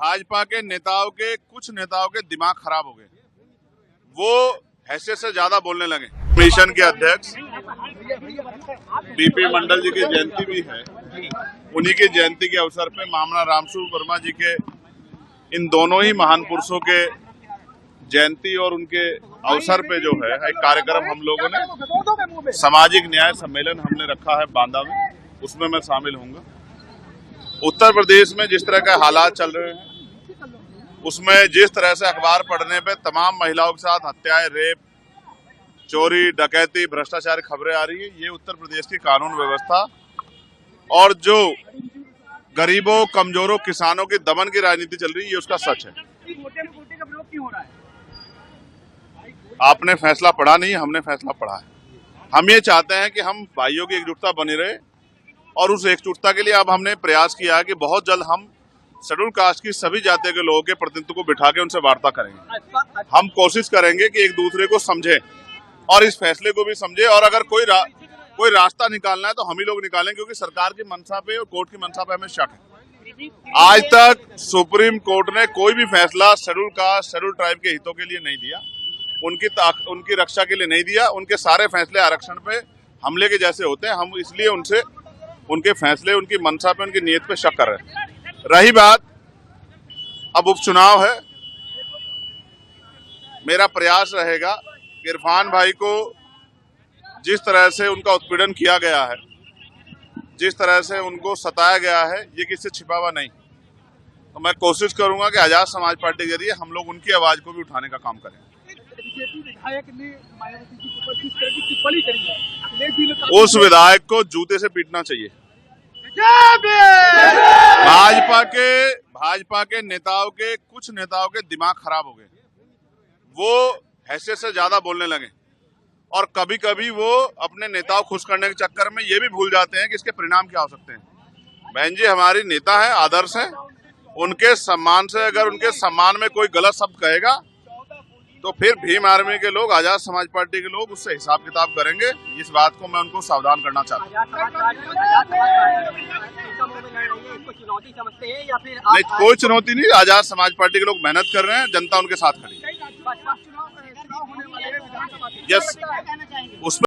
भाजपा के नेताओं के कुछ नेताओं के दिमाग खराब हो गए, वो हैसियत से ज्यादा बोलने लगे। मिशन के अध्यक्ष बीपी मंडल जी की जयंती भी है, उन्हीं की जयंती के अवसर पे मामला रामस्वरूप वर्मा जी के इन दोनों ही महान पुरुषों के जयंती और उनके अवसर पे जो है एक कार्यक्रम हम लोगों ने सामाजिक न्याय सम्मेलन हमने रखा है बांदा में, उसमें मैं शामिल होऊंगा। उत्तर प्रदेश में जिस तरह के हालात चल रहे हैं उसमें जिस तरह से अखबार पढ़ने पे तमाम महिलाओं के साथ हत्याएं, रेप, चोरी, डकैती, भ्रष्टाचार खबरें आ रही है, ये उत्तर प्रदेश की कानून व्यवस्था और जो गरीबों, कमजोरों, किसानों की दमन की राजनीति चल रही है, ये उसका सच है। आपने फैसला पढ़ा नहीं, हमने फैसला पढ़ा है। हम ये चाहते हैं कि हम भाइयों की एकजुटता बनी रहे और उस एकजुटता के लिए अब हमने प्रयास किया है कि बहुत जल्द हम शेड्यूल कास्ट की सभी जातियों के लोगों के प्रतिनिधित्व को बिठा के उनसे वार्ता करेंगे। हम कोशिश करेंगे कि एक दूसरे को समझे और इस फैसले को भी समझे, और अगर कोई रास्ता निकालना है तो हम ही लोग निकालें, क्योंकि सरकार की मंशा पे और कोर्ट की मंशा पे हमें शक है। आज तक सुप्रीम कोर्ट ने कोई भी फैसला शेड्यूल कास्ट, शेड्यूल ट्राइब के हितों के लिए नहीं दिया, उनकी रक्षा के लिए नहीं दिया। उनके सारे फैसले आरक्षण पे हमले के जैसे होते हैं। हम इसलिए उनसे उनके फैसले, उनकी मंशा पे, उनकी नीयत पे शक कर रहे हैं। रही बात, अब उपचुनाव है, मेरा प्रयास रहेगा इरफान भाई को जिस तरह से उनका उत्पीड़न किया गया है, जिस तरह से उनको सताया गया है, ये किसी से छिपा हुआ नहीं। तो मैं कोशिश करूंगा कि आजाद समाज पार्टी के जरिए हम लोग उनकी आवाज को भी उठाने का काम करें। उस विधायक को जूते से पीटना चाहिए। भाजपा के नेताओं के कुछ नेताओं के दिमाग खराब हो गए, वो हैसियत से ज्यादा बोलने लगे और कभी कभी वो अपने नेताओं खुश करने के चक्कर में ये भी भूल जाते हैं कि इसके परिणाम क्या हो सकते हैं। बहन जी हमारी नेता है, आदर्श है, उनके सम्मान से अगर उनके सम्मान में कोई गलत शब्द कहेगा तो फिर भीम आर्मी के लोग, आजाद समाज पार्टी के लोग उससे हिसाब किताब करेंगे। इस बात को मैं उनको सावधान करना चाहता हूँ। नहीं, कोई चुनौती नहीं। आजाद समाज पार्टी के लोग मेहनत कर रहे हैं, जनता उनके साथ खड़ी है। यस, उसमें